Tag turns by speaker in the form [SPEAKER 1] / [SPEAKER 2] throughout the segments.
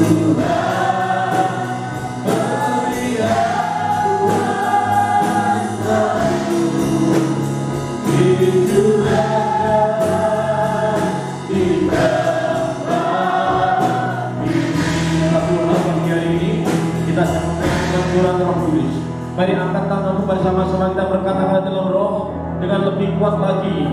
[SPEAKER 1] Mari angkat tanganmu bersama-sama, kita berkata dalam roh dengan lebih kuat lagi.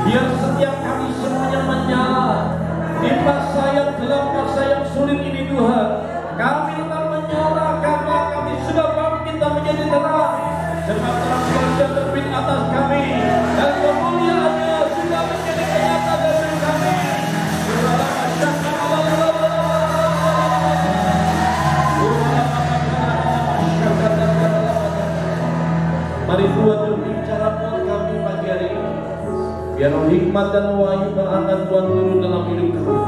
[SPEAKER 1] Biar setiap kami semuanya menyala di masa yang gelap, masa yang sulit ini Tuhan. Kami tetap menyala karena kami sudah bangkit dan menjadi terang. Sebab terang Tuhan sudah terbit atas kami dan kemuliaan-Nya sudah menjadi nyata dari kami. Mari Tuhan berbicara buat kami pagi hari ini. Biar hikmat dan wahyu berangkat Tuhan turun dalam hidup kami.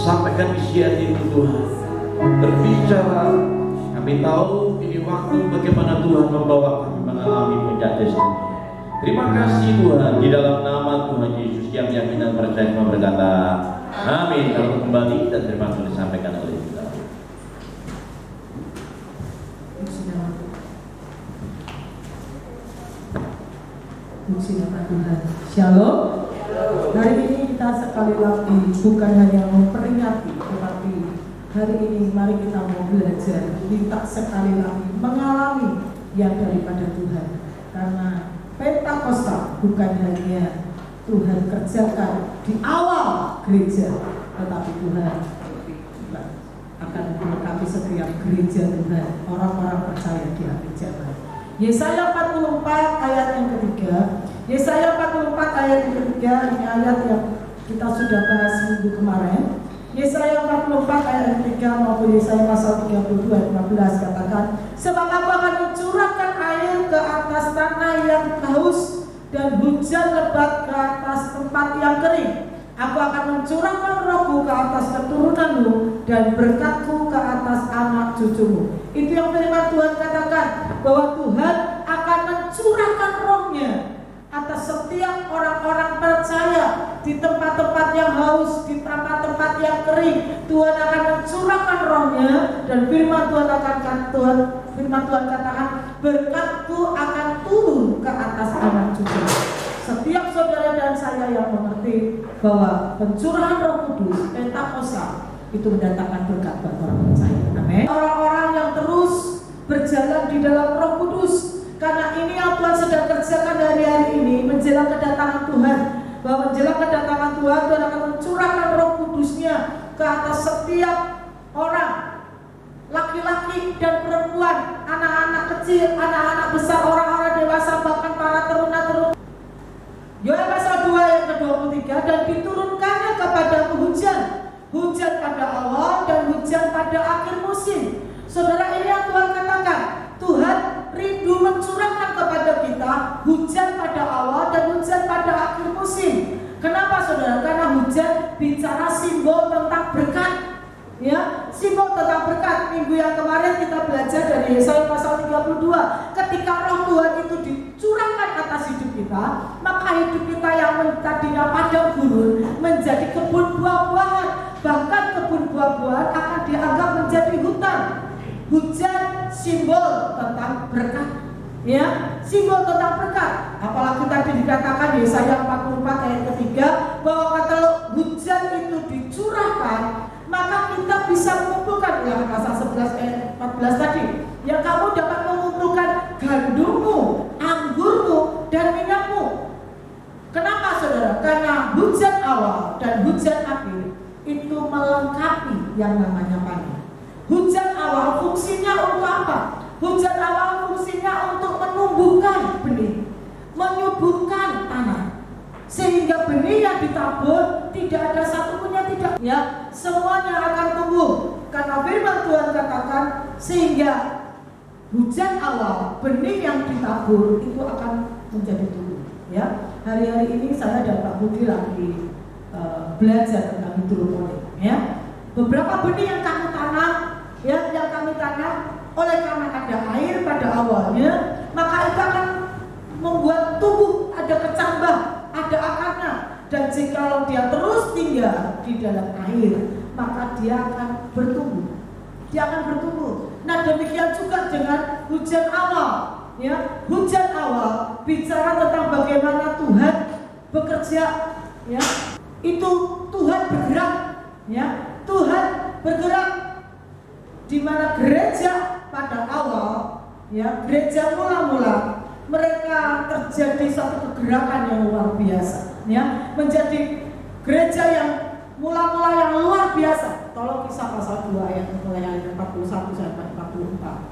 [SPEAKER 1] Sampaikan isi hati itu Tuhan. Berbicara. Kami tahu ini waktu bagaimana Tuhan membawa kami mengalami penjajah sendiri. Terima kasih Tuhan. Di dalam nama Tuhan Yesus yang yakin dan percaya semua berkata amin. Kalau kembali dan terima kasih disampaikan oleh kita.
[SPEAKER 2] Puji nama Tuhan. Shalom. Hari ini kita sekali lagi bukan hanya memperingati, tetapi hari ini mari kita mau belajar, minta sekali lagi mengalami yang daripada Tuhan. Karena Pentakosta bukan hanya Tuhan kerjakan di awal gereja, tetapi Tuhan akan melengkapi setiap gereja Tuhan, orang-orang percaya di akhir zaman. Yesaya 44 ayat yang ketiga. Yesaya 44 ayat yang ketiga, ini ayat yang kita sudah bahas minggu kemarin. Yesaya 44 ayat yang ketiga maupun Yesaya pasal 32 ayat 15 katakan, sebab aku akan mencurahkan air ke atas tanah yang haus dan hujan lebat ke atas tempat yang kering. Aku akan mencurahkan rohku ke atas keturunanmu dan berkatku ke atas anak cucumu. Itu yang firman Tuhan katakan, bahwa Tuhan akan mencurahkan rohnya atas setiap orang-orang percaya di tempat-tempat yang haus, di tempat-tempat yang kering. Tuhan akan mencurahkan rohnya dan firman Tuhan katakan, berkatku akan turun ke atas anak cucu. Setiap saudara dan saya yang mengerti bahwa pencurahan Roh Kudus, Pentakosta, itu mendatangkan berkat buat orang percaya. Amin. Orang-orang yang terus berjalan di dalam Roh Kudus, karena ini yang Tuhan sedang kerjakan hari-hari ini menjelang kedatangan Tuhan. Bahwa menjelang kedatangan Tuhan, Tuhan akan mencurahkan Roh Kudus-Nya ke atas setiap orang, laki-laki dan perempuan, anak-anak kecil, anak-anak besar, orang-orang dewasa, bahkan para teruna-teruna. Yoel pasal 2 ayat ke-23, dan diturunkannya kepada hujan pada awal dan hujan pada akhir musim. Saudara, ini yang Tuhan katakan, Tuhan rindu mencurahkan kepada kita hujan pada awal dan hujan pada akhir musim. Kenapa saudara? Karena hujan bicara simbol tentang berkat. Ya, simbol tentang berkat. Minggu yang kemarin kita belajar dari Yesaya pasal 32. Ketika roh Tuhan itu dicurahkan atas hidup kita, maka hidup kita yang tadinya padang gurun menjadi kebun buah-buahan. Bahkan kebun buah-buahan akan dianggap menjadi hutan. Hujan simbol tentang berkat. Ya, simbol tentang berkat. Apalagi tadi dikatakan Yesaya 44 ayat ketiga, bahwa kalau hujan itu dicurahkan, maka kita bisa mengumpulkan, ya pasal 11 ayat 14 tadi, yang kamu dapat mengumpulkan gandummu, anggurmu, dan minyakmu. Kenapa saudara? Karena hujan awal dan hujan akhir itu melengkapi yang namanya panen. Hujan awal fungsinya untuk apa? Hujan awal fungsinya untuk menumbuhkan benih, menyuburkan tanah, sehingga benih yang ditabur tidak ada satupun yang tidak, ya, semuanya akan tumbuh. Karena firman Tuhan katakan, sehingga hujan awal, benih yang ditabur itu akan menjadi tumbuh. Ya, hari-hari ini saya dan Pak Budi lagi belajar tentang hidroponik. Ya, beberapa benih yang kami tanam, ya, yang kami tanam, oleh karena ada air pada awalnya, maka itu akan membuat tubuh ada kecambah, ada akarnya, dan jika dia terus tinggal di dalam air, maka dia akan bertumbuh. Dia akan bertumbuh. Nah, demikian juga dengan hujan awal. Ya, hujan awal bicara tentang bagaimana Tuhan bekerja. Ya, itu Tuhan bergerak. Ya, Tuhan bergerak. Di mana gereja pada awal, ya, gereja mula-mula mereka terjadi satu kegerakan yang luar biasa, ya, menjadi gereja yang mula-mula yang luar biasa. Tolong Kisah pasal 2 ayat mulai ayat 41 sampai 44.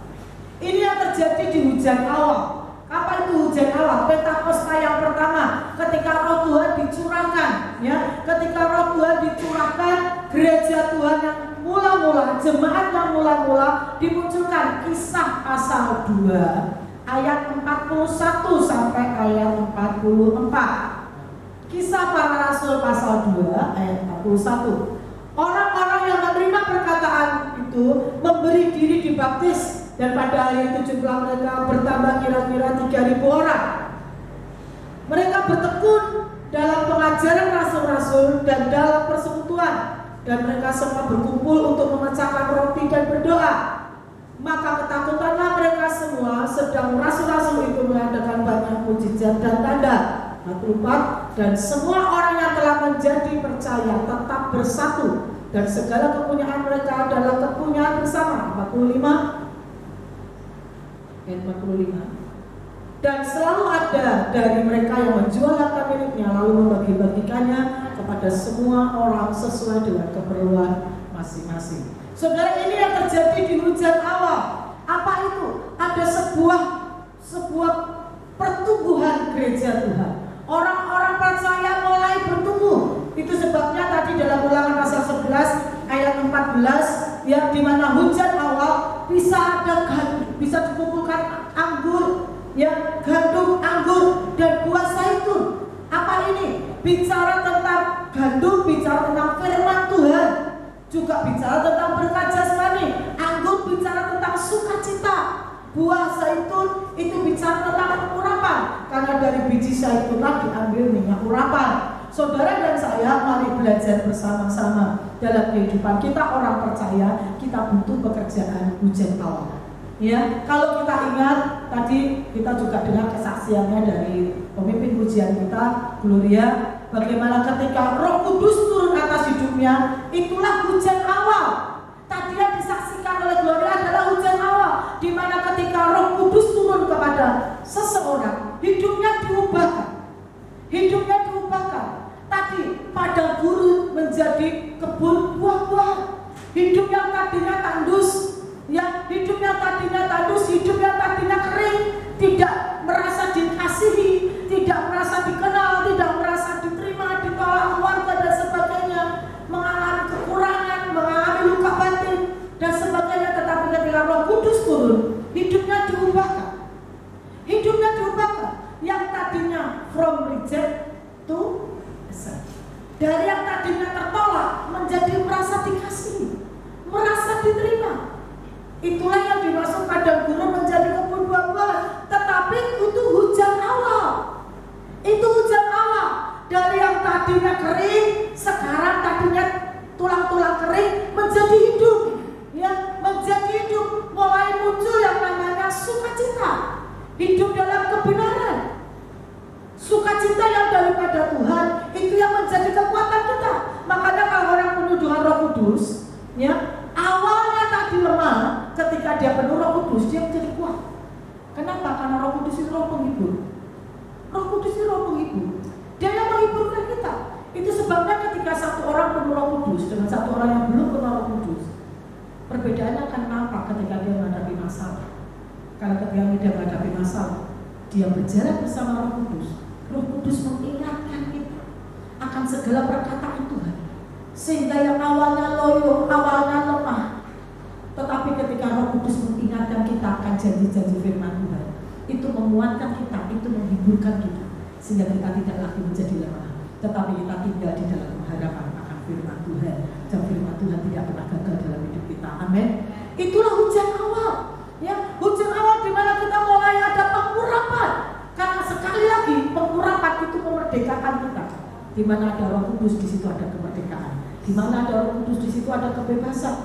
[SPEAKER 2] Ini yang terjadi di hujan awal. Apa itu hujan awal? Pentakosta yang pertama, ketika Roh Tuhan dicurahkan, ya, ketika Roh Tuhan dicurahkan, gereja Tuhan yang mula-mula, jemaat yang mula-mula dimunculkan. Kisah pasal 2 ayat 41 sampai ayat 44. Kisah para Rasul pasal 2 ayat 41. Orang-orang yang menerima perkataan itu memberi diri dibaptis, dan pada hari itu jumlah mereka bertambah kira-kira 3.000 orang. Mereka bertekun dalam pengajaran rasul-rasul dan dalam persekutuan, dan mereka semua berkumpul untuk memecahkan roti dan berdoa. Maka ketakutanlah mereka semua, sedang rasul-rasul itu mengadakan banyak mujizat dan tanda. 44. Dan semua orang yang telah menjadi percaya tetap bersatu, dan segala kepunyaan mereka adalah kepunyaan bersama. 45. Dan selalu ada dari mereka yang menjual harta miliknya lalu membagi-bagikannya kepada semua orang sesuai dengan keperluan masing-masing. Saudara, ini yang terjadi di hujan awal. Apa itu? Ada sebuah pertumbuhan gereja Tuhan. Orang-orang percaya mulai bertumbuh. Itu sebabnya tadi dalam Ulangan pasal 11 ayat 14, ya, di mana hujan awal bisa dikumpulkan anggur, ya, gandum, anggur, dan buah zaitun. Apa ini? Bicara tentang gandum, bicara tentang firman Tuhan, juga bicara tentang berkat jasmani. Anggur bicara tentang sukacita. Buah zaitun itu bicara tentang urapan, karena dari biji zaitunlah diambil minyak urapan. Saudara dan saya, mari belajar bersama-sama dalam kehidupan kita orang percaya. Kita butuh pekerjaan hujan awal. Ya, kalau kita ingat tadi kita juga dengar kesaksiannya dari pemimpin pujian kita, Gloria, bagaimana ketika Roh Kudus turun atas hidupnya, itulah hujan awal. Tadi yang disaksikan oleh Gloria adalah hujan awal, di mana ketika Roh Kudus turun kepada seseorang, hidupnya diubahkan. Hidupnya diubahkan. Tadi padang gurun menjadi kebun buah-buahan. Hidup yang tadinya tandus, ya, hidup yang tadinya tandus, hidup yang tadinya kering, tidak merasa dikasihi, tidak merasa dikenal, tidak merasa diterima, ditolak keluarga dan sebagainya, mengalami kekurangan, mengalami luka batin dan sebagainya. Tetapi ketika Roh Kudus turun, hidupnya diubahkan. Hidupnya diubahkan. Yang tadinya from reject to accept. Dari yang tadinya tertolak menjadi merasa dikasihi, merasa diterima. Itulah yang dimaksud padang gurun menjadi kebun buah-buahan. Tetapi itu hujan awal. Itu hujan awal. Dari yang tadinya kering, sekarang tadinya tulang-tulang kering menjadi hidup, ya, menjadi hidup. Mulai muncul yang namanya sukacita, hidup dalam kebenaran. Sukacita yang daripada Tuhan, itu yang menjadi kekuatan kita. Makanya kalau orang penuh dengan Roh Kudus, ya, awalnya tadi lemah, ketika dia penuh Roh Kudus, dia menjadi kuat. Kenapa? Karena Roh Kudus itu Roh penghibur. Roh Kudus itu Roh penghibur. Dia yang menghiburkan kita. Itu sebabnya ketika satu orang penuh Roh Kudus dengan satu orang yang belum penuh Roh Kudus, perbedaannya akan nampak ketika dia menghadapi masalah. Karena ketika dia menghadapi masalah, dia berjalan bersama Roh Kudus. Roh Kudus mengingatkan kita akan segala perkataan Tuhan. Sehingga yang awalnya loyo, awalnya lemah, tetapi ketika Roh Kudus mengingatkan kita akan janji-janji firman Tuhan, itu menguatkan kita, itu menghiburkan kita, sehingga kita tidak lagi menjadi lemah, tetapi kita tinggal di dalam pengharapan akan firman Tuhan. Dan firman Tuhan tidak pernah gagal dalam hidup kita. Amin. Itulah hujan awal, ya, hujan awal di mana kita mulai ada pengurapan. Karena sekali lagi pengurapan itu memerdekakan kita. Di mana ada Roh Kudus, di situ ada kemerdekaan. Di mana ada Roh Kudus, di situ ada kebebasan.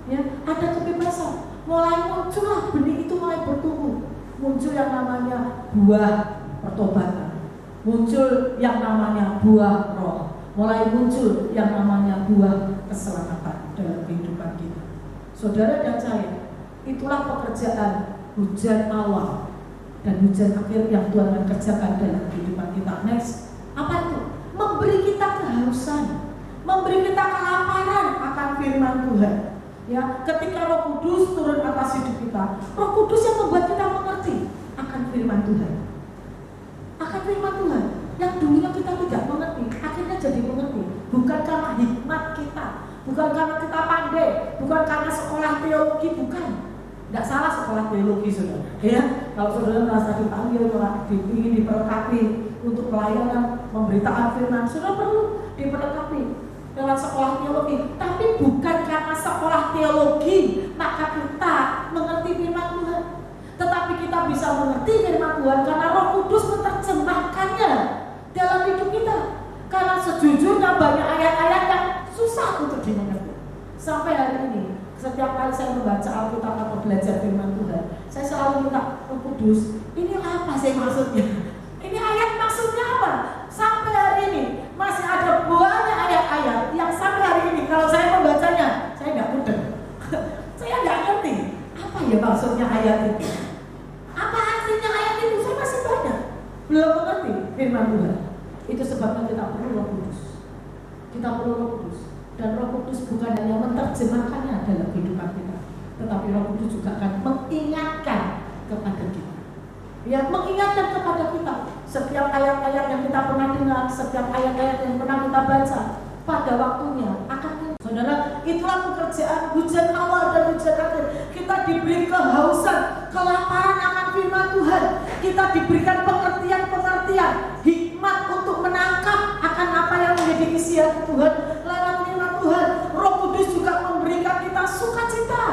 [SPEAKER 2] Ya, ada kebebasan. Mulai muncullah benih itu mulai bertumbuh. Muncul yang namanya buah pertobatan. Muncul yang namanya buah roh. Mulai muncul yang namanya buah keselamatan dalam kehidupan kita. Saudara dan saya, itulah pekerjaan hujan awal dan hujan akhir yang Tuhan akan kerjakan dalam kehidupan kita. Next, apa itu? Memberi kita kehausan, memberi kita kelaparan akan firman Tuhan. Ya, ketika Roh Kudus turun atas hidup kita, Roh Kudus yang membuat kita mengerti akan firman Tuhan. Akan firman Tuhan yang dulunya kita tidak mengerti, akhirnya jadi mengerti. Bukan karena hikmat kita, bukan karena kita pandai, bukan karena sekolah teologi, bukan. Tidak salah sekolah teologi, saudara. Ya, kalau saudara merasa dipanggil, ingin diperlengkapi untuk pelayanan, memberitakan firman, saudara perlu diperlengkapi dengan sekolah teologi. Tapi bukan karena sekolah teologi maka kita mengerti firman Tuhan, tetapi kita bisa mengerti firman Tuhan karena Roh Kudus menerjemahkannya dalam hidup kita. Karena sejujurnya banyak ayat-ayat yang susah untuk dimengerti. Sampai hari ini, setiap kali saya membaca Alkitab atau belajar firman Tuhan, saya selalu minta Roh Kudus, ini apa sih maksudnya? Ini ayat maksudnya apa? Sampai hari ini masih ada banyak ayat-ayat yang sampai hari ini kalau saya membacanya, saya nggak mudah. Saya nggak ngerti apa ya maksudnya ayat itu. Apa artinya ayat itu? Saya masih banyak belum mengerti firman Tuhan. Itu sebabnya kita perlu Roh Kudus. Kita perlu Roh Kudus. Dan Roh Kudus bukan hanya menerjemahkannya dalam kehidupan kita, tetapi Roh Kudus juga akan mengingatkan kepada kita. Ya, mengingatkan kepada kita setiap ayat-ayat yang kita pernah dengar, setiap ayat-ayat yang pernah kita baca, pada waktunya akan. Saudara, itulah pekerjaan hujan awal dan hujan akhir. Kita diberi kehausan, kelaparan akan firman Tuhan. Kita diberikan pengertian-pengertian, hikmat untuk menangkap akan apa yang menjadi isian Tuhan lewat firman Tuhan. Roh Kudus juga memberikan kita sukacita,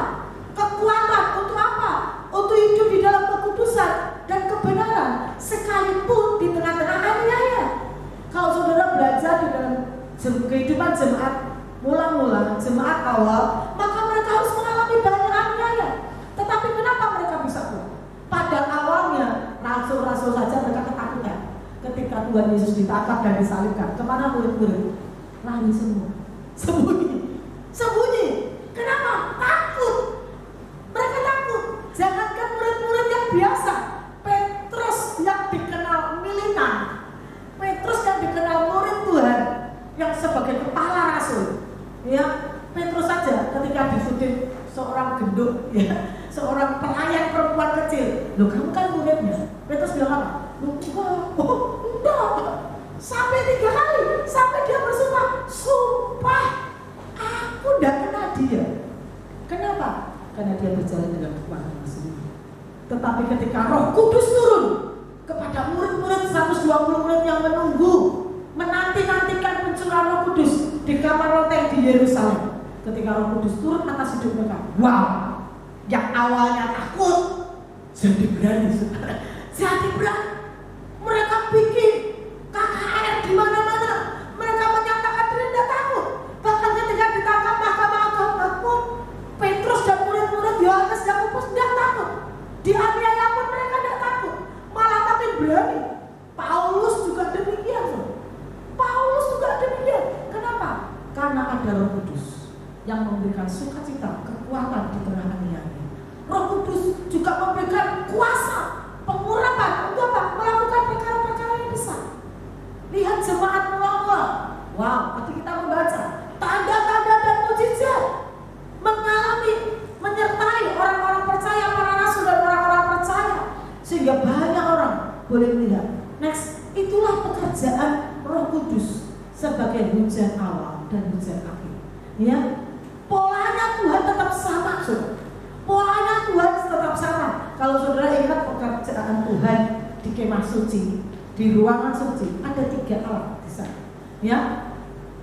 [SPEAKER 2] kekuatan untuk apa? Untuk hidup di dalam kekudusan dan kebenaran, sekalipun di tengah-tengah aniaya. Kalau saudara belajar di dalam kehidupan jemaat mula-mula, jemaat awal, maka mereka harus mengalami banyak aniaya. Tetapi kenapa mereka bisa kuat? Pada awalnya rasul-rasul saja mereka ketakutan ketika Tuhan Yesus ditangkap dan disalibkan. Kemana murid-murid? Lari semua, sembunyi. Kenapa? Takut. Mereka takut. Jangankan murid-murid yang biasa, Petrus yang dikenal militan, Petrus yang dikenal murid Tuhan, yang sebagai kepala rasul, ya, Petrus saja ketika disudir seorang gendut, ya, seorang pelayan perempuan kecil, loh kamu kan muridnya, Petrus bilang apa? Enggak, sampai 3 kali, sampai dia bersumpah, sumpah, aku tidak kenal dia. Kenapa? Karena dia berjalan dengan kekuatan sendiri. Tetapi ketika Roh Kudus turun kepada murid-murid 120 murid yang menunggu, menanti-nantikan pencurahan Roh Kudus di kamar loteng di Yerusalem. Ketika Roh Kudus turun atas hidup mereka, wow, yang awalnya takut jadi berani. Jadi berani. Mereka bikin KKR di mana-mana. Mereka menyatakan diri tidak takut. Bahkan ketika ditangkap Mahkamah Agama pun, Petrus dan murid-murid Yohanes dan Yakobus tidak takut. Dianiaya pun mereka tidak takut, malah makin berani. Paulus juga demikian. Paulus juga demikian. Kenapa? Karena ada Roh Kudus yang memberikan sukacita, kekuatan di tengah aniaya. Roh Kudus juga memberikan kuasa, pengurapan untuk apa? Melakukan perkara-perkara yang besar. Lihat jemaat mula-mula. Wow, tadi kita membaca tanda-tanda dan mujizat mengalami, menyertai orang-orang percaya, para rasul dan orang-orang percaya boleh melihat. Next, itulah pekerjaan Roh Kudus sebagai hujan awal dan hujan akhir. Ya, polanya Tuhan tetap sama, saudara. Polanya Tuhan tetap sama. Kalau saudara ingat pekerjaan Tuhan di kemah suci, di ruangan suci, ada 3 alat di sana. Ya,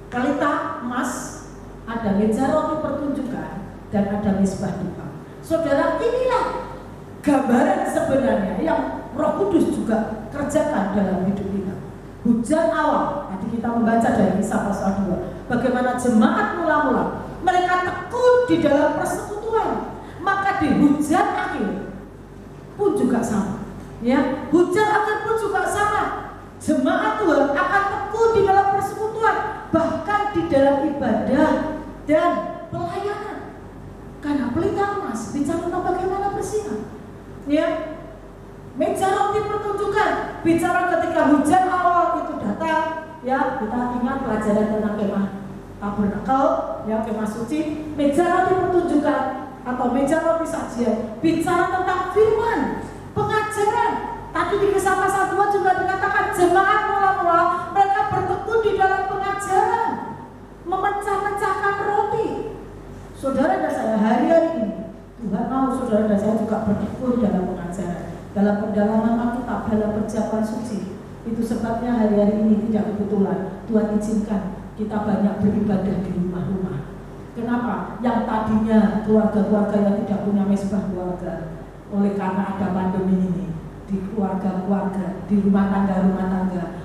[SPEAKER 2] pelita emas, ada meja roti pertunjukan, dan ada mezbah dupa. Saudara, inilah gambaran sebenarnya yang Roh Kudus juga kerjakan dalam hidup kita. Hujan awal, tadi kita membaca dari Kisah pasal 2, bagaimana jemaat mula-mula mereka tekun di dalam persekutuan, maka di hujan akhir pun juga sama. Ya, hujan akhir pun juga sama. Jemaat Tuhan akan tekun di dalam persekutuan, bahkan di dalam ibadah dan pelayanan. Karena pelita emas bicara tentang bagaimana bersinar. Ya, meja roti pertunjukan bicara ketika hujan awal itu datang. Ya, kita ingat pelajaran tentang kemah tabernakel, ya, kemah suci. Meja roti pertunjukan atau meja roti sajian bicara tentang firman, pengajaran. Tadi di Kisah pasal 2 juga dikatakan jemaat mula-mula mereka bertekun di dalam pengajaran, memecah-mecahkan roti. Saudara dan saya hari-hari ini Tuhan mau saudara dan saya juga bertekun dalam pengajaran, dalam pendalaman Alkitab, dalam perjamuan suci. Itu sebabnya hari-hari ini tidak kebetulan Tuhan izinkan kita banyak beribadah di rumah-rumah. Kenapa? Yang tadinya keluarga-keluarga yang tidak punya mezbah keluarga, oleh karena ada pandemi ini, di keluarga-keluarga, di rumah tangga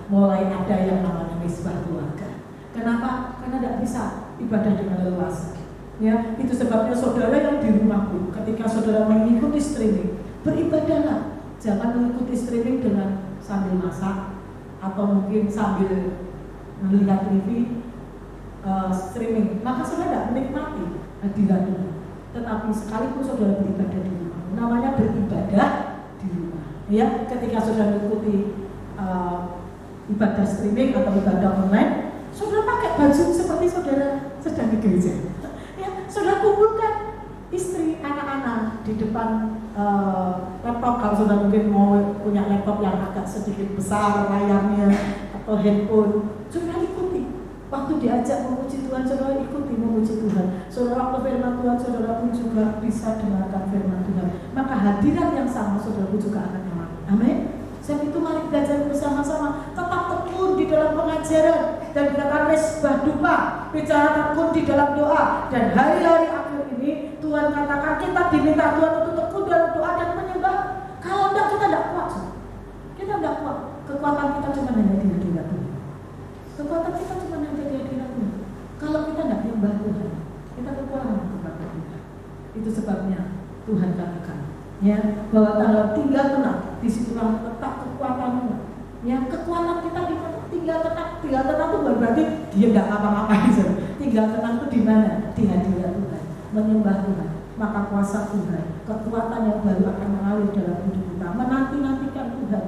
[SPEAKER 2] mulai ada yang namanya mezbah keluarga. Kenapa? Karena tidak bisa ibadah dengan leluasa. Ya, itu sebabnya saudara yang di rumah pun, ketika saudara mengikuti streaming, beribadahlah. Jangan mengikuti streaming dengan sambil masak atau mungkin sambil melihat TV streaming. Maka saudara tidak menikmati hadirat Tuhan. Tetapi sekalipun saudara beribadah di rumah, namanya beribadah di rumah. Ya, ketika saudara mengikuti ibadah streaming atau ibadah online, saudara pakai baju seperti saudara sedang di gereja. Saudara kumpulkan istri, anak-anak di depan laptop. Kalau saudara mungkin mau punya laptop yang agak sedikit besar layarnya atau handphone, saudara ikuti. Waktu diajak memuji Tuhan, saudara ikuti memuji Tuhan. Saudara waktu firman Tuhan, saudara pun juga bisa dengarkan firman Tuhan. Maka hadirat yang sama saudara pun juga akan alami. Amin. Sebab itu mari belajar bersama-sama, tetap tekun di dalam pengajaran dan dikatakan mezbah dupa, bicara tekun di dalam doa. Dan hari-hari akhir ini Tuhan katakan kita diminta Tuhan untuk tekun dalam doa dan menyembah. Kalau enggak kita tidak kuat. Kita tidak kuat. Kekuatan kita cuma hanya di hadirat Tuhan. Kekuatan kita cuma hanya di hadirat Tuhan. Kalau kita tidak menyembah Tuhan, kita kekurangan kekuatan kita. Itu sebabnya Tuhan katakan, ya, bahwa tanggal tinggal tenang, di situlah letak kekuatanmu. Ya, kekuatan kita di mana? Tinggal tenang itu bukan berarti dia nggak ngapa-ngapain. Tinggal tenang itu di mana? Di hadirat Tuhan, menyembah Tuhan. Maka kuasa Tuhan, kekuatan yang baru akan mengalir dalam hidup kita, menanti-nantikan Tuhan.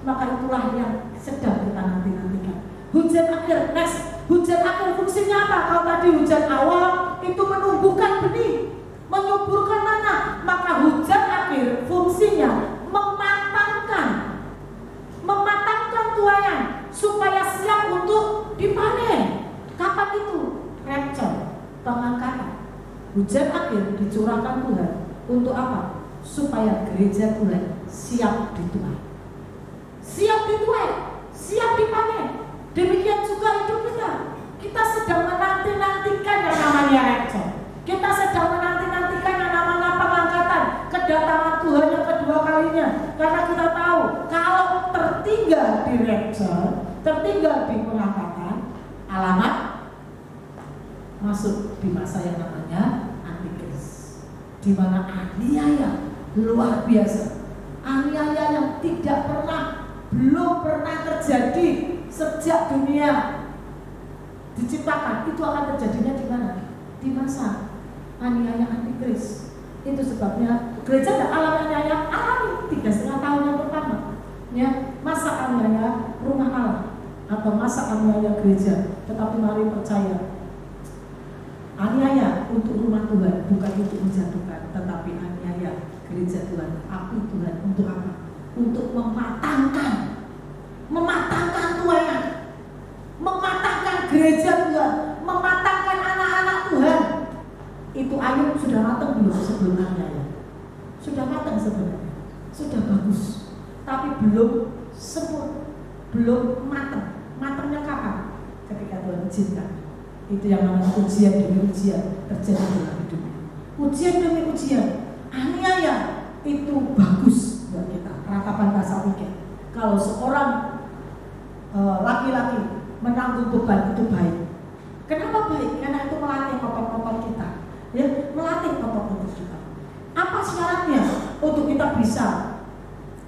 [SPEAKER 2] Maka itulah yang sedang kita nanti-nantikan. Hujan akhir, next. Hujan akhir fungsinya apa? Kalau tadi hujan awal itu menumbuhkan benih, menyuburkan tanah, maka hujan akhir fungsinya mematangkan tuayan supaya siap untuk dipanen. Kapan itu? Rapture, pengangkatan. Hujan akhir dicurahkan Tuhan untuk apa? Supaya gereja Tuhan siap dituai. Siap dituai, siap dipanen. Demikian juga hidup kita. Kita sedang menanti-nantikan yang namanya rapture. Kita sedang menanti-nantikan yang namanya pengangkatan, kedatangan Tuhan yang kedua kalinya. Karena kita tahu kalau tertinggal di rapture, tertinggal di pengangkatan, alamat masuk di masa yang namanya Antikris, di mana aniaya luar biasa, aniaya yang belum pernah terjadi sejak dunia diciptakan. Itu akan terjadinya di mana? Di masa aniaya Antikris. Itu sebabnya gereja tidak alami 3,5 tahun yang pertama, ya, masa aniaya rumah Allah atau masa aniaya gereja. Tetapi mari percaya, aniaya untuk rumah Tuhan bukan untuk menjatuhkan, tetapi aniaya gereja Tuhan, api Tuhan untuk apa? untuk mematangkan Tuhan, mematangkan gereja Tuhan, mematangkan anak-anak Tuhan. Itu Ayub sudah matang belum sebelumnya ya? Sudah matang sebenarnya, sudah bagus, tapi belum sempurna, belum matang. Matangnya kapan? Ketika Tuhan izinkan. Itu yang namanya ujian demi ujian terjadi dalam hidupnya. Ujian demi ujian, aniaya itu bagus buat kita. Ratapan pasal 3. Kalau seorang laki-laki menanggung beban itu baik. Kenapa baik? Karena itu melatih otot-otot kita, ya, melatih otot-otot kita. Apa syaratnya untuk kita bisa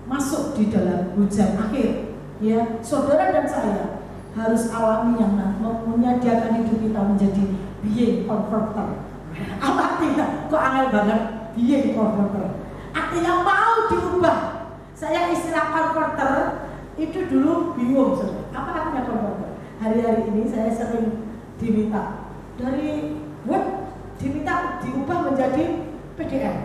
[SPEAKER 2] masuk di dalam hujan akhir? Ya, saudara dan saya harus alami yang menyediakan hidup kita menjadi being converter. Apa artinya? Kok angel banget being converter? Artinya mau diubah. Saya istilah converter itu dulu bingung, saudara. Apa artinya converter? Hari-hari ini saya sering diminta dari Word, diminta diubah menjadi PDF,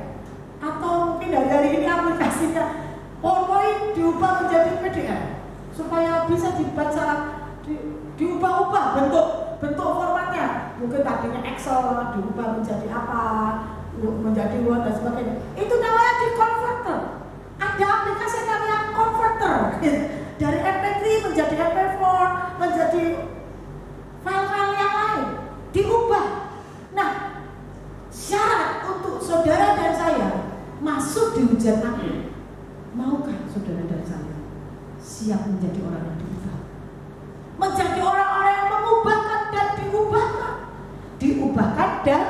[SPEAKER 2] atau mungkin dari ini aplikasinya PowerPoint diubah menjadi PDF supaya bisa dibaca, diubah-ubah bentuk formatnya. Mungkin tadinya Excel diubah menjadi apa, menjadi Word dan sebagainya. Itu namanya di converter. Ada aplikasi yang namanya converter. Dari MP3 menjadi MP4, menjadi file-file yang lain, diubah. Nah, syarat untuk saudara dan saya masuk di hujan akhir, maukah saudara dan saya siap menjadi orang yang diubah? Menjadi orang-orang yang mengubahkan dan diubahkan, diubahkan dan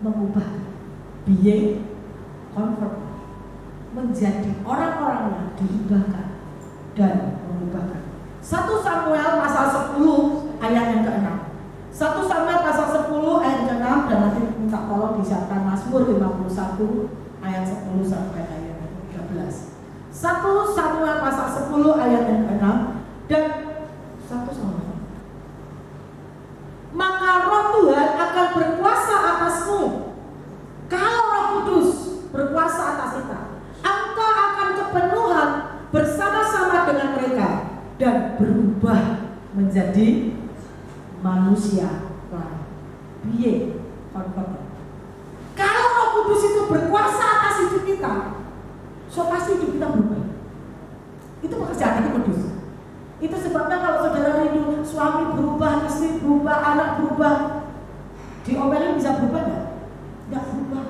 [SPEAKER 2] mengubahkan, being convert, menjadi orang-orang yang diubahkan dan mengubahkan. 1 Samuel pasal 10 ayat yang ke-6. 1 Samuel pasal 10 ayat ke-6, dan nanti minta tolong disiapkan Mazmur 51 ayat 10 sampai ayat 13. 1 Samuel pasal 10 ayat yang ke-6, dan 1 Samuel. Maka Roh Tuhan akan berkuasa atasmu. Kalau Roh Kudus berkuasa atas kita, engkau akan kepenuhan bersama-sama dengan mereka dan berubah menjadi manusia lain. Being converted. Kalau Roh Kudus itu berkuasa atas hidup kita, so pasti hidup kita berubah. Itu pekerjaan Roh Kudus. Itu sebabnya kalau saudara rindu suami berubah, istri berubah, anak berubah, diomelin bisa berubah nggak? Nggak berubah.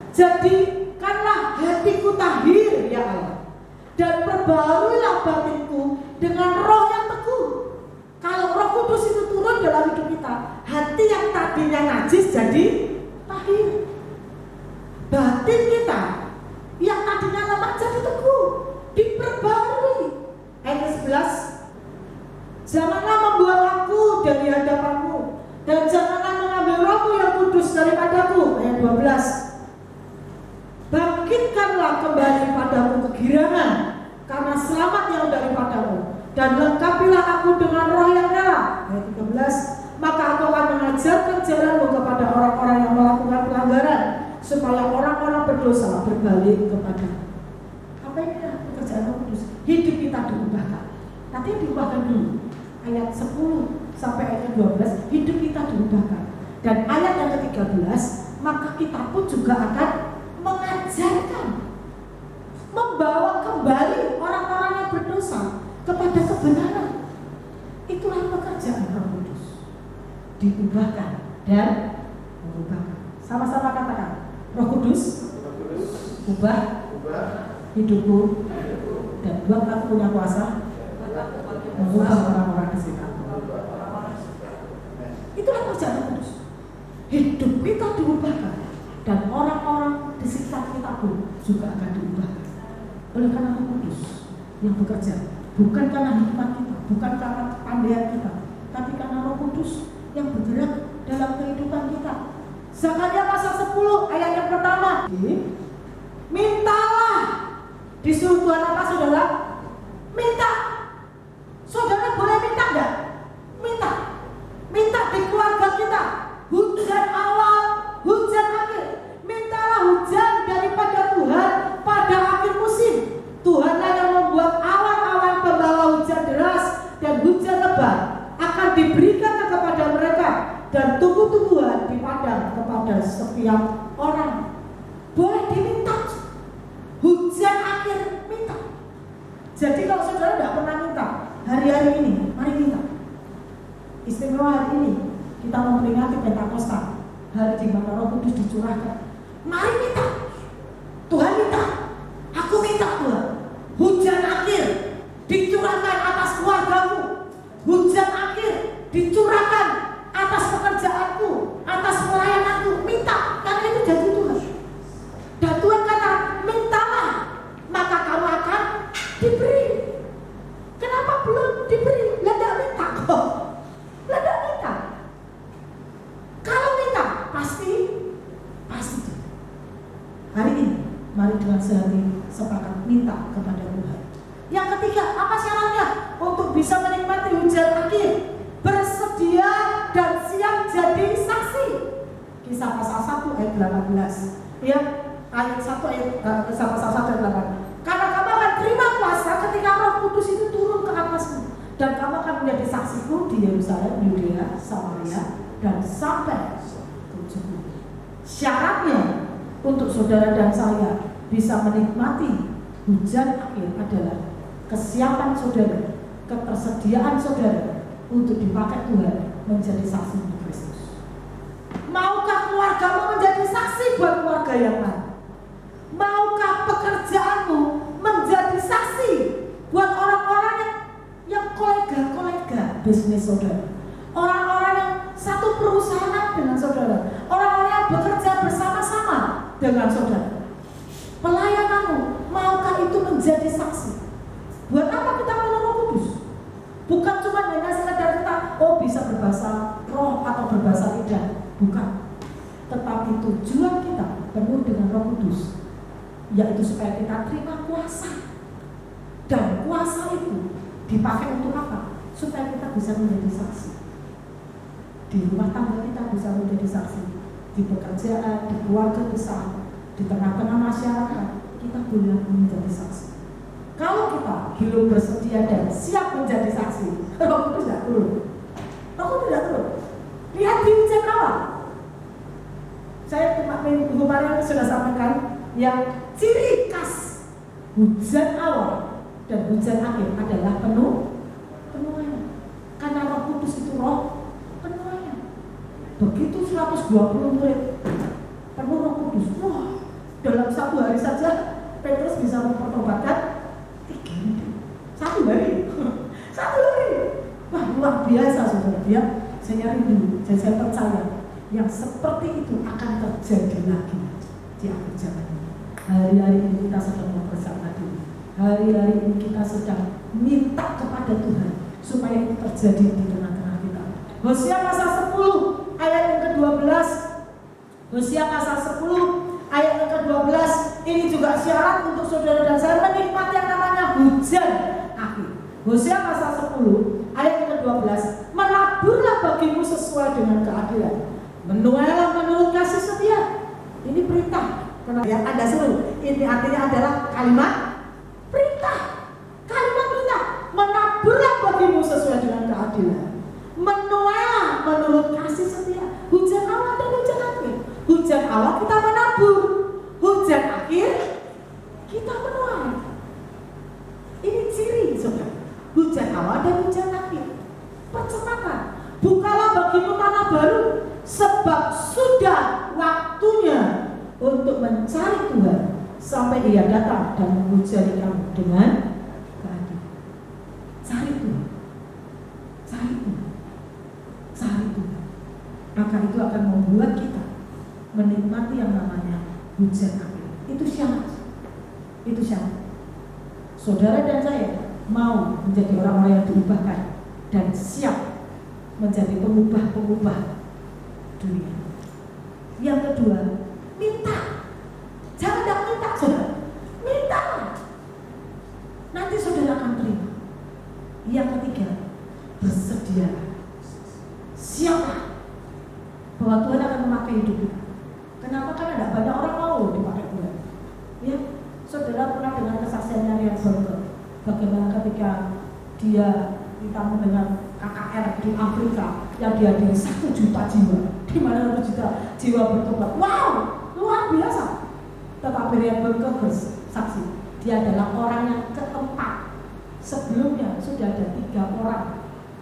[SPEAKER 2] Jadikanlah hatiku tahir ya Allah, dan perbaruilah batinku dengan roh yang teguh. Kalau Roh Kudus itu turun dalam hidup kita, hati yang tadinya najis jadi tahir. Batin kita yang tadinya lemah jadi teguh, diperbarui. Ayat 11, janganlah membuang aku dari hadapanmu, dan janganlah mengambil rohmu yang kudus daripadaku. Ayat 12, bangkitkanlah kembali padamu kegirangan karena selamat yang daripadamu, dan lengkapilah aku dengan roh yang rela. Ayat 13, maka aku akan mengajarkan jalanmu kepada orang-orang yang melakukan pelanggaran, supaya orang-orang berdosa berbalik kepadamu. Apa ini pekerjaan Roh Kudus? Hidup kita diubahkan. Nanti diubahkan dulu. Ayat 10 sampai ayat 12, hidup kita diubahkan. Dan ayat yang ke-13, maka kita pun juga akan mengajarkan, membawa kembali orang-orang yang berdosa kepada kebenaran. Itulah pekerjaan Roh Kudus. Diubahkan dan mengubahkan. Sama-sama katakan, Roh Kudus, ubah hidupku, dan buat aku punya kuasa mengubah orang-orang di sekitarku. Itulah pekerjaan Roh Kudus. Hidup kita diubahkan, dan orang-orang di sekitar kita pun juga akan diubahkan oleh karena Roh Kudus yang bekerja. Bukan karena hikmat kita, bukan karena kepandaian kita, tapi karena Roh Kudus yang bergerak dalam kehidupan kita. Zakaria pasal 10 ayat yang pertama, mintalah. Disuruh Tuhan apa saudara? Minta. Saudara boleh minta enggak? Minta. Minta di keluarga kita, hujan awal, hujan akhir. Mintalah hujan daripada Tuhan pada akhir musim. Tuhanlah setiap orang. Boleh diminta. Hujan akhir minta. Jadi kalau saudara tidak pernah minta, hari-hari ini, mari minta. Istimewa hari ini, kita memperingati Pentakosta, hari di mana Roh Kudus dicurahkan. Mari minta. Tuhan minta. Aku minta Tuhan. Hujan akhir dicurahkan atas keluargamu. Hujan akhir dicurahkan atas pekerjaanku, atas pelayananku. Minta, karena itu janji Tuhan. Dan Tuhan kata, mintalah, maka kamu akan diberi. Kenapa belum diberi? Tidak minta kok. Tidak minta. Kalau minta, pasti. Hari ini, mari dengan sehati sepakat minta kepada Tuhan. Yang ketiga, apa syaratnya? Untuk bisa menikmati hujan akhir, bersedia dan siap jadi saksi. Kisah pasal 1 ayat 18. Ya, ayat 1 ayat kisah pasal 1 ayat 8. Karena kamu akan terima kuasa ketika Roh Kudus itu turun ke atasmu, dan kamu akan menjadi saksiku di Yerusalem, Yudea, Samaria, dan sampai ke ujung bumi. Syaratnya untuk saudara dan saya bisa menikmati hujan akhir adalah kesiapan saudara, ketersediaan saudara untuk dipakai Tuhan menjadi saksi untuk Kristus. Maukah keluargamu menjadi saksi buat keluarga yang lain? Maukah pekerjaanmu menjadi saksi buat orang-orang yang kolega-kolega bisnis saudara? Orang-orang yang satu perusahaan dengan saudara, orang-orang yang bekerja bersama-sama dengan saudara. Pelayananmu, maukah itu menjadi saksi? Buat apa kita menolong Roh Kudus? Bukan cuma hanya sekedar kita, bisa berbahasa roh atau berbahasa lidah. Bukan. Tetapi tujuan kita penuh dengan Roh Kudus, yaitu supaya kita terima kuasa. Dan kuasa itu dipakai untuk apa? Supaya kita bisa menjadi saksi. Di rumah tangga kita bisa menjadi saksi. Di pekerjaan, di keluarga besar, di tengah-tengah masyarakat, kita boleh menjadi saksi. Kalau kita belum bersedia dan siap menjadi saksi, Roh Kudus tidak turun. Roh Kudus tidak turun. Lihat di hujan awal. Saya minggu kemarin sudah sampaikan yang ciri khas hujan awal dan hujan akhir adalah penuaian. Karena Roh Kudus itu roh penuaian. Begitu 120 murid penuh Roh Kudus, dalam satu hari saja Petrus bisa mempertobatkan 3.000. Satu hari. Wah, luar biasa saudara. Saya rindu, saya percaya yang seperti itu akan terjadi lagi di akhir zaman ini. Hari-hari ini kita sedang mempersiapkan diri. Hari-hari ini kita sedang minta kepada Tuhan supaya itu terjadi di tengah-tengah kita. Hosea pasal 10 ayat yang ke-12. Hosea pasal 10 ayat yang ke-12. Ini juga syarat untuk saudara dan saya menikmati yang namanya hujan akhir. Hosea pasal 10 ayat yang ke-12. Menaburlah bagimu sesuai dengan keadilan, menuailah menurut kasih setia. Ini perintah. Yang Anda seru. Ini artinya adalah kalimat perintah. Kalimat perintah. Menaburlah bagimu sesuai dengan keadilan, menuailah menurut kasih setia. Hujan awal dan hujan akhir. Hujan awal kita menabur, hujan akhir kita menuai. Ini ciri saudara. Hujan awal dan hujan akhir. Percepatan. Bukalah bagimu tanah baru, sebab sudah waktunya untuk mencari Tuhan sampai Ia datang dan menghujani kamu dengan keadilan. Cari Tuhan, cari Tuhan, cari Tuhan. Maka itu akan membuat kita menikmati yang namanya hujan akhir. Itu syarat. Itu syarat. Saudara dan saya mau menjadi orang-orang yang diubahkan dan siap menjadi pengubah-pengubah dunia. Yang kedua, minta. Jangan tidak minta, saudara. Minta. Nanti saudara akan terima. Yang ketiga, bersedia. Siaplah bahwa Tuhan akan memakai hidup kita. Kenapa? Karena tidak banyak orang mau dipakai Tuhan. Ya, saudara pernah dengan kesaksiannya Rian Bonker. Bagaimana ketika dia ditamu dengan KKR di Afrika yang dihadiri 1 juta jiwa di mana 1 juta jiwa bertobat. Wow, luar biasa. Tetapi Rehobot bersaksi, dia adalah orang yang keempat. Sebelumnya sudah ada 3 orang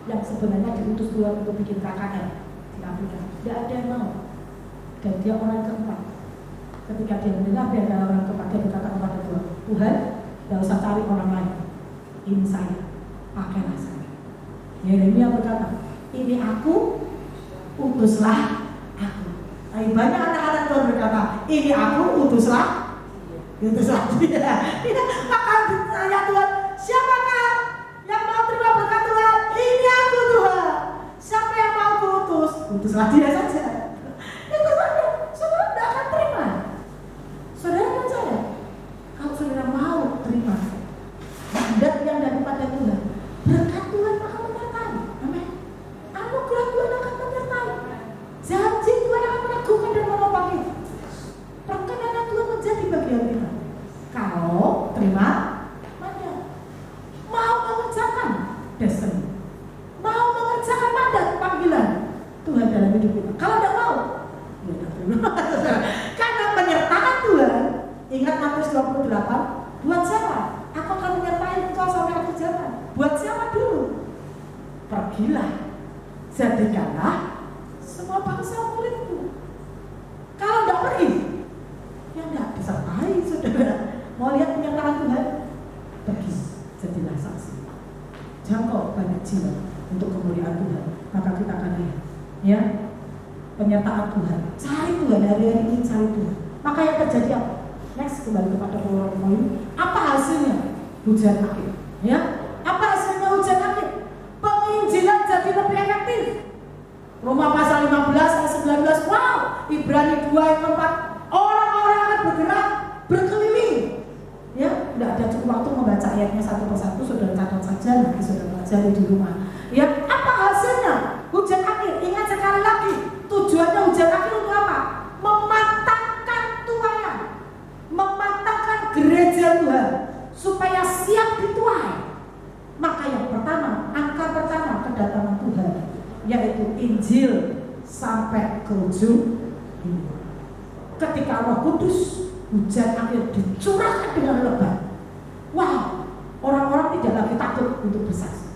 [SPEAKER 2] yang sebenarnya diutus Tuhan untuk bikin KKR di Afrika. Tidak ada yang mau. Dan dia orang keempat. Ketika dia mendengar dia adalah orang keempat, dia berkata kepada Tuhan, Tuhan, tidak usah cari orang lain. Ini saya, pakailah saya. Yeremia berkata, ini aku, utuslah aku. Tapi banyak anak-anak Tuhan berkata, ini aku, utuslah dia. Maka ditanya Tuhan, siapakah yang mau terima berkat Tuhan? Ini aku Tuhan. Siapa yang mau kuutus? Utuslah dia saja. Itu saja. Saudara tidak akan terima. Saudara dan saya, kalau saudara mau terima mandat yang daripada Tuhan, berkat Tuhan akan menyertai. Amin. Anugerah Tuhan akan menyertai. Janji Tuhan akan meneguhkan dan menopang kita. Perkenanan Tuhan menjadi bagian kita. Kalau terima mandat, mau mengerjakan destiny, mau mengerjakan mandat panggilan Tuhan dalam hidup kita. Kalau tidak mau, ya tidak terima. Karena penyertaan Tuhan, ingat Matius 28, buat siapa? Aku akan menyertai engkau sampai akhir zaman. Buat siapa dulu? Pergilah, jadikanlah semua bangsa muridku. Kalau tidak pergi, ya tidak disertai saudara. Mau lihat penyertaan Tuhan? Pergi, jadilah saksi. Jangkau banyak jiwa untuk kemuliaan Tuhan. Maka kita akan lihat, ya, penyertaan Tuhan. Cari Tuhan, hari-hari ini cari Tuhan. Maka yang terjadi apa? Next, kembali kepada Romawi. Apa hasilnya? Hujan akhir. Ya, apa hasilnya hujan akhir? Penginjilan jadi lebih efektif. Roma pasal 15 ayat 19. Wow, Ibrani 2 ayat 4. Orang-orang akan bergerak berkeliling. Ya, tidak ada cukup waktu membaca ayatnya satu persatu. Saudara catat saja, nanti saudara pelajari di rumah. Ya, apa hasilnya? Hujan akhir. Ingat sekali lagi, tujuannya hujan akhir untuk apa? Mematangkan tuayan, mematangkan gereja Tuhan supaya siap dituai. Maka yang pertama, angka pertama kedatangan Tuhan, yaitu Injil sampai ke ujung ini. Ketika Roh Kudus, hujan akhir dicurahkan dengan lebat. Wow, orang-orang tidak lagi takut untuk bersaksi.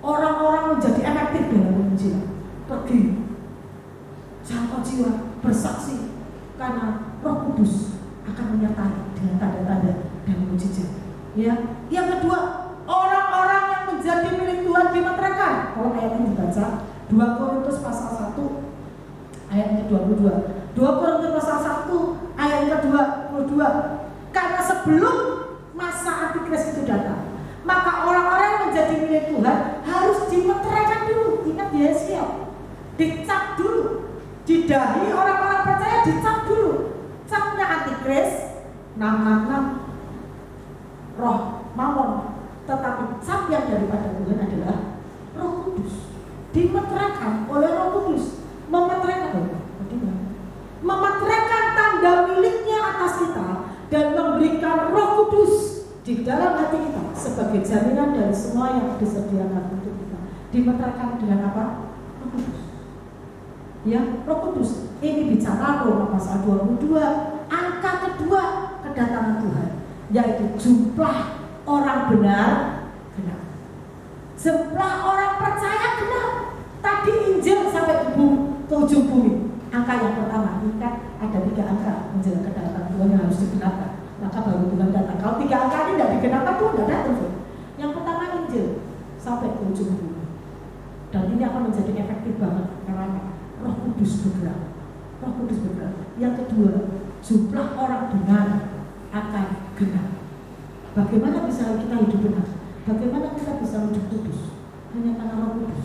[SPEAKER 2] Orang-orang menjadi efektif dengan penginjilan. Pergi, jangkau jiwa, bersaksi, karena Roh Kudus akan menyertai dengan tanda-tanda dan mujizat. Ya, yang kedua, orang-orang yang menjadi milik Tuhan dimeteraikan. Kalau ayatnya dibaca 2 Korintus pasal 1 ayat ke-22. 2 Korintus pasal 1 ayat ke-22. Karena sebelum masa antikris itu datang, maka orang-orang yang menjadi milik Tuhan harus dimeteraikan dulu. Ingat Yesaya, dicap dulu. Di dahi orang-orang percaya dicap dulu. Capnya antikris 666 roh mamon, tetapi cap yang daripada Tuhan adalah Roh Kudus. Dimeteraikan oleh Roh Kudus. Memeteraikan tanda miliknya atas kita dan memberikan Roh Kudus di dalam hati kita sebagai jaminan dari semua yang disediakan untuk kita. Dimeteraikan dengan apa? Roh Kudus. Ya, Roh Kudus. Ini bicara Roma pasal 22. Angka kedua kedatangan Tuhan, yaitu jumlah orang benar genap. Jumlah orang percaya genap. Tadi Injil sampai ke ujung bumi. Angka yang pertama, ini kan ada 3 angka menjelang kedatangan Tuhan yang harus digenapkan. Maka baru Tuhan datang. Kalau 3 angka ini tidak digenapkan, Tuhan tidak datang. Yang pertama Injil sampai ke ujung bumi. Dan ini akan menjadi efektif banget karena Roh Kudus bergerak. Roh Kudus bergerak. Yang kedua, jumlah orang benar akan genap. Bagaimana bisa kita hidup benar? Bagaimana kita bisa hidup kudus? Hanya karena Roh Kudus.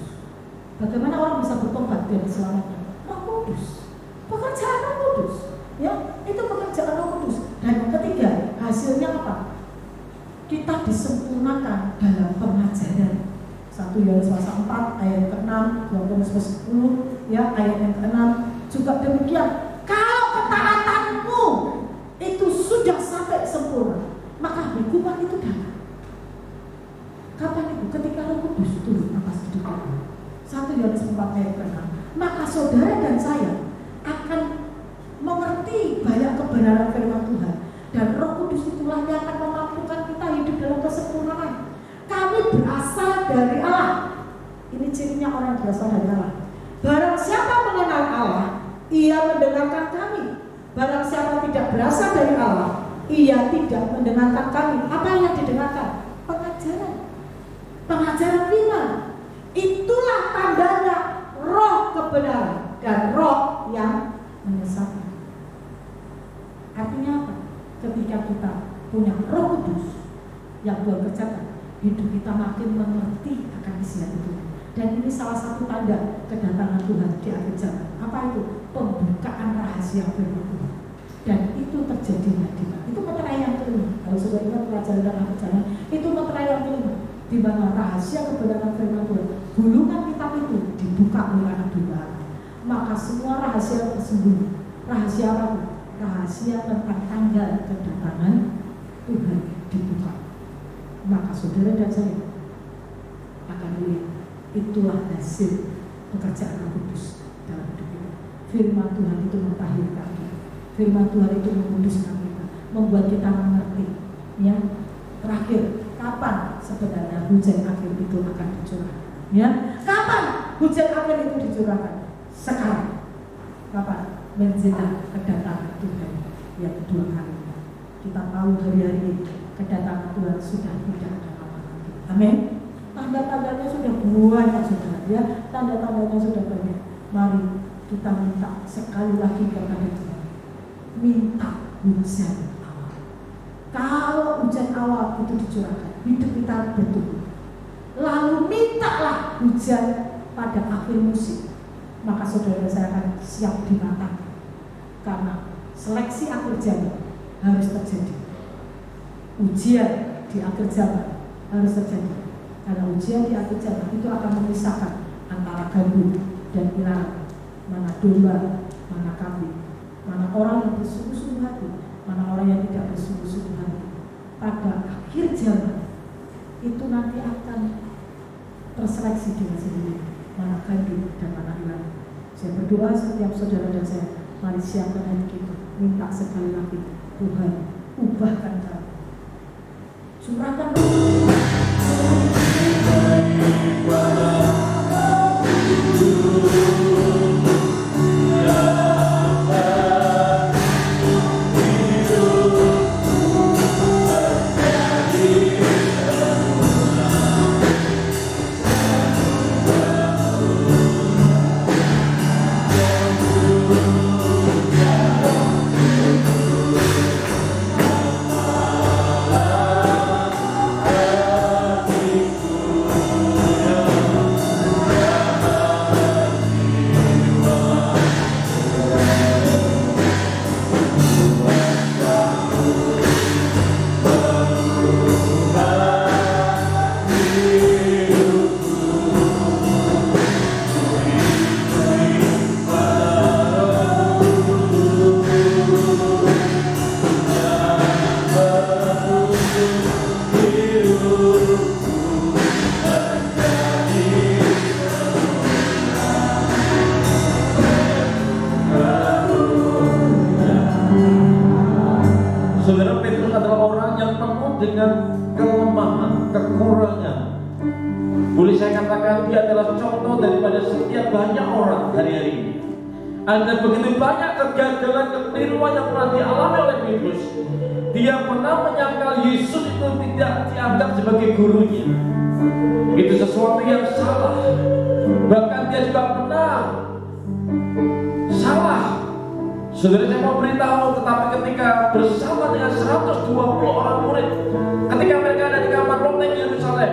[SPEAKER 2] Bagaimana orang bisa bertobat dan diselamatkan? Roh Kudus. Pekerjaan Roh Kudus. Ya, itu pekerjaan Roh Kudus. Dan yang ketiga, hasilnya apa? Kita disempurnakan dalam pengajaran. 1 Yohanes pasal 4 ayat ke-6, 2 Korintus pasal 10 ya, ayat yang ke-6 juga demikian. Kalau ketaatanmu itu sudah sampai sempurna, maka hukuman itu datang. Kapan itu? Ketika Roh Kudus turun atas hidup kita. 1 Yohanes 4 ayat ke-6. Maka saudara dan saya akan mengerti banyak kebenaran firman Tuhan. Dan Roh Kudus itulah yang akan memampukan kita hidup dalam kesempurnaan. Kami berasal dari Allah. Ini cirinya orang yang berasal dari Allah. Barang siapa mengenal Allah, ia mendengarkan kami. Barang siapa tidak berasal dari Allah, ia tidak mendengarkan kami. Apa yang didengarkan? Pengajaran firman. Itulah tandanya roh kebenaran dan roh yang menyesatkan. Artinya apa? Ketika kita punya Roh Kudus yang Tuhan kerjakan, hidup kita makin mengerti akan isian itu. Dan ini salah satu tanda kedatangan Tuhan di akhir zaman. Apa itu? Pembukaan rahasia firman Tuhan. Dan itu terjadinya di mana? Itu meterai yang kelima. Kalau sudah ingat pelajaran dan akhir zaman, itu meterai yang kelima, di mana rahasia kebenaran firman Tuhan, gulungan kitab itu dibuka oleh anak domba. Maka semua rahasia tersembunyi. Rahasia apa? Rahasia tentang tanggal kedatangan Tuhan dibuka. Maka saudara dan saya akan lihat itulah hasil pekerjaan Roh Kudus dalam hidup kita. Firman Tuhan itu mentahirkan kita. Firman Tuhan itu menguduskan kita, membuat kita mengerti. Ya, terakhir, kapan sebenarnya hujan akhir itu akan dicurahkan? Ya, kapan hujan akhir itu dicurahkan? Sekarang. Kapan? Menjelang kedatangan Tuhan yang kedua kalinya. Kita tahu hari-hari ini kedatangan Tuhan sudah tidak ada lama lagi. Amin. Tanda-tandanya sudah banyak, saudara. Ya, tanda-tandanya sudah banyak. Mari kita minta sekali lagi kepada Tuhan. Minta hujan awal. Kalau hujan awal itu dicurahkan, hidup kita bertumbuh. Lalu mintalah hujan pada akhir musim. Maka saudara saya akan siap dimatang. Karena seleksi akhir zaman harus terjadi. Ujian di akhir zaman harus terjadi. Karena ujian di akhir zaman itu akan memisahkan antara gandum dan ilalang, mana domba, mana kambing, mana orang yang bersungguh-sungguh hati, mana orang yang tidak bersungguh-sungguh hati. Pada akhir zaman itu nanti akan terseleksi dengan sendiri, mana gandum dan mana ilalang. Saya berdoa setiap saudara dan saya, mari siapkan hati kita, minta sekali lagi, Tuhan ubahkan kami, curahkan
[SPEAKER 1] dengan kelemahan, kekurangan. Boleh saya katakan dia adalah contoh daripada setiap banyak orang hari-hari ini. Ada begitu banyak kegagalan, kekeliruan yang pernah dialami oleh Petrus. Dia pernah menyangkal Yesus itu tidak dianggap sebagai gurunya. Itu sesuatu yang salah. Bahkan dia juga pernah salah. Saudara, saya mau beritahu, tetapi ketika bersama dengan 120 orang murid, ketika mereka ada di kamar loteng Yerusalem,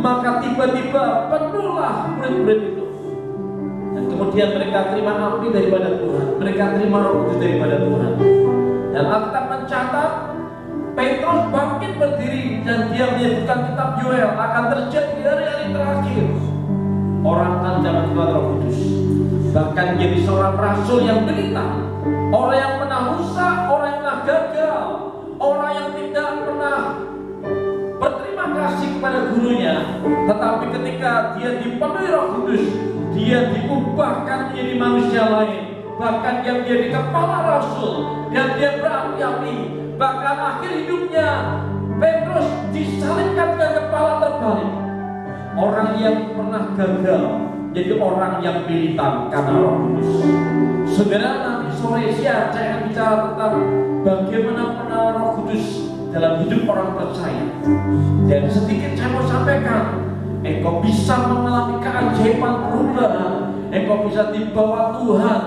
[SPEAKER 1] maka tiba-tiba penuhlah murid-murid itu. Dan kemudian mereka terima api daripada Tuhan, mereka terima Roh Kudus daripada Tuhan. Dan Alkitab mencatat Petrus bangkit berdiri dan dia menyebutkan kitab Yoel akan terjadi di hari-hari terakhir. Orang akan dapat Tuhan Roh Kudus. Bahkan jadi seorang rasul yang derita, orang yang pernah rusak, orang yang pernah gagal, orang yang tidak pernah berterima kasih kepada gurunya. Tetapi ketika dia dipenuhi Roh Kudus, dia diubahkan menjadi manusia lain. bahkan dia menjadi kepala rasul dan dia berapi-api. Bahkan akhir hidupnya Petrus disalibkan dengan kepala terbalik. Orang yang pernah gagal jadi orang yang militan karena Roh Kudus. Saudara, nanti sore siang saya akan bicara tentang bagaimana peran Roh Kudus dalam hidup orang percaya. Dan sedikit saya mau sampaikan, engkau bisa mengalami keajaiban perubahan, engkau bisa dibawa Tuhan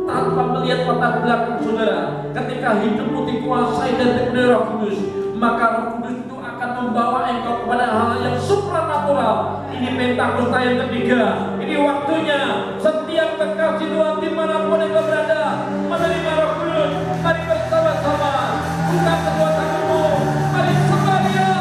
[SPEAKER 1] tanpa melihat latar belakang saudara. Ketika hidupmu dikuasai dan dipenuhi Roh Kudus, maka Roh Kudus itu akan membawa engkau kepada hal yang supranatural. Ini Pentakosta yang ketiga. Ini waktunya setiap kekasih Tuhan dimanapun engkau berada menerima Roh Kudus. Mari bersama-sama buka kedua tanganmu, mari sembah Dia.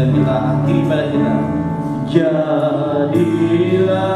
[SPEAKER 1] dan kita akhiri pada kita. Jadilah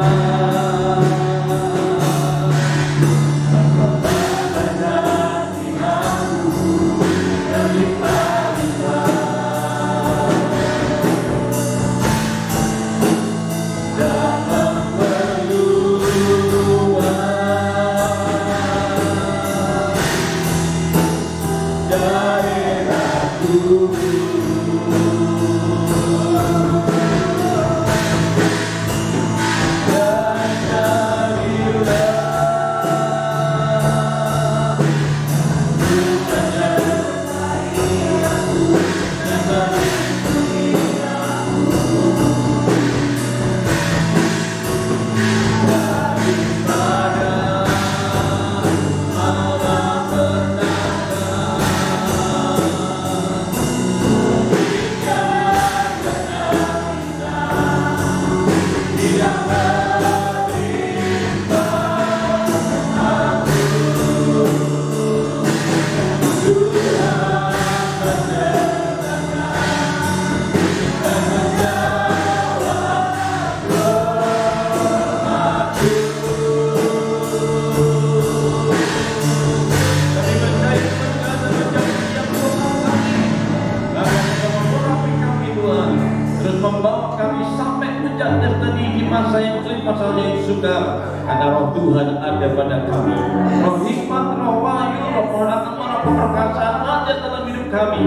[SPEAKER 1] membawa kami sampai menjadi tadi di masa yang sulit, masa yang sukar, karena roh Tuhan ada pada kami. Roh hikmat, roh wahyu, roh pengetahuan, roh keperkasaan ada dalam hidup kami.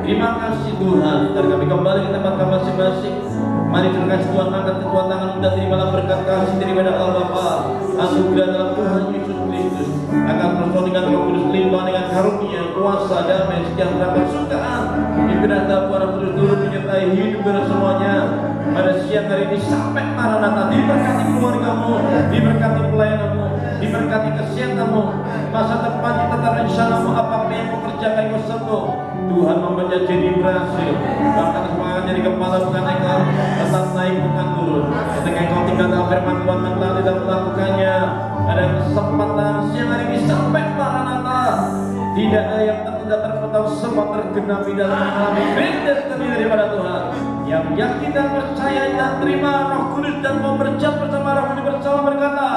[SPEAKER 1] Terima kasih Tuhan. Dan kami kembali ke tempat kami masing-masing. Mari terkasih Tuhan, angkat kedua tangan dan terimalah berkat kasih daripada Allah Bapa, anugerah dalam Tuhan Yesus Kristus, akan bersama dengan Roh Kudus, limpah dengan karunia, kuasa, damai, sejahtera, kesukaan, pimpinan Tuhan terus turun menyertai hidup kita semuanya pada siang hari ini sampai Maranatha. Diberkati keluargamu, diberkati pelayananmu, diberkati kesehatanmu, masa depan kita rencanamu, apapun yang kau kerjakan kau sentuh, Tuhan membuatnya jadi berhasil. Bahkan semangat jadi kepala bukan ekor, tetap naik bukan turun. Ketika kau tinggalkan firman Tuhan mentari dan melakukannya, ada kesempatan siang hari ini sampai Maranatha. Tidak ada yang tertunda terpotong, semua tergenapi dalam mengalami bebas daripada Tuhan. Yang yakin dan percaya dan terima Roh Kudus dan mau berjam bersama Roh Kudus bersama berkata,